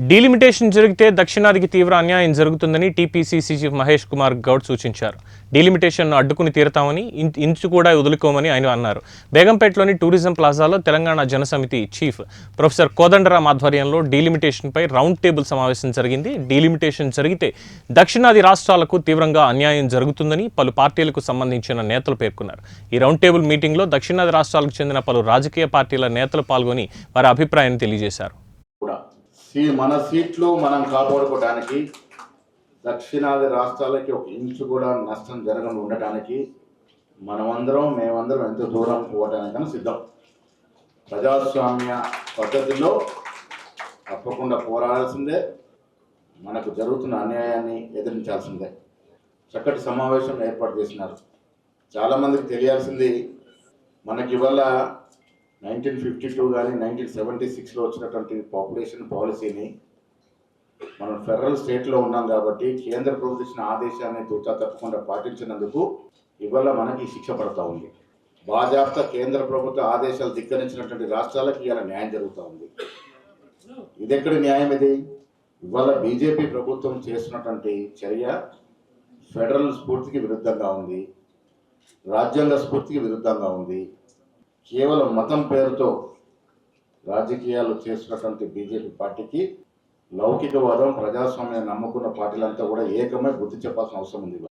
Delimitation జరిగితే దక్షిణాదికి తీవ్ర అన్యాయం జరుగుతుందని టీపీసీసీ చీఫ్ మహేష్ కుమార్ గౌడ్ సూచించారు. డీలిమిటేషన్ను అడ్డుకుని తీరతామని, ఇంచు కూడా వదులుకోమని ఆయన అన్నారు. బేగంపేటలోని టూరిజం ప్లాజాలో తెలంగాణ జనసమితి చీఫ్ ప్రొఫెసర్ కోదండరాం ఆధ్వర్యంలో డీలిమిటేషన్పై రౌండ్ టేబుల్ సమావేశం జరిగింది. డీలిమిటేషన్ జరిగితే దక్షిణాది రాష్ట్రాలకు తీవ్రంగా అన్యాయం జరుగుతుందని పలు పార్టీలకు సంబంధించిన నేతలు పేర్కొన్నారు. ఈ రౌండ్ టేబుల్ మీటింగ్లో దక్షిణాది రాష్ట్రాలకు చెందిన పలు రాజకీయ పార్టీల నేతలు పాల్గొని వారి అభిప్రాయాన్ని తెలియజేశారు. మన సీట్లు మనం కాపాడుకోవడానికి దక్షిణాది రాష్ట్రాలకి ఒక ఇంచు కూడా నష్టం జరగకుండా ఉండటానికి మేమందరం ఎంత దూరం పోవటానికైనా సిద్ధం. ప్రజాస్వామ్య పద్ధతిలో తప్పకుండా పోరాడాల్సిందే, మనకు జరుగుతున్న అన్యాయాన్ని ఎదిరించాల్సిందే. చక్కటి సమావేశం ఏర్పాటు చేసినారు. చాలామందికి తెలియాల్సింది, మనకి ఇవాళ 1952 కానీ 1976లో వచ్చినటువంటి పాపులేషన్ పాలసీని మనం ఫెడరల్ స్టేట్లో ఉన్నాం కాబట్టి కేంద్ర ప్రభుత్వం ఇచ్చిన ఆదేశాన్ని తూచా తప్పకుండా పాటించినందుకు ఇవాళ మనకి శిక్ష పడుతూ ఉంది. బాజాప్తా కేంద్ర ప్రభుత్వ ఆదేశాలు ధిక్కరించినటువంటి రాష్ట్రాలకు ఇవాళ న్యాయం జరుగుతూ ఉంది. ఇదెక్కడి న్యాయం? ఇది ఇవాళ బీజేపీ ప్రభుత్వం చేస్తున్నటువంటి చర్య ఫెడరల్ స్ఫూర్తికి విరుద్ధంగా ఉంది, రాజ్యాంగ స్ఫూర్తికి విరుద్ధంగా ఉంది. కేవలం మతం పేరుతో రాజకీయాలు చేస్తున్నటువంటి బీజేపీ పార్టీకి లౌకికవాదం, ప్రజాస్వామ్యాన్ని నమ్ముకున్న పార్టీలంతా కూడా ఏకమై బుద్ధి చెప్పాల్సిన అవసరం ఉంది.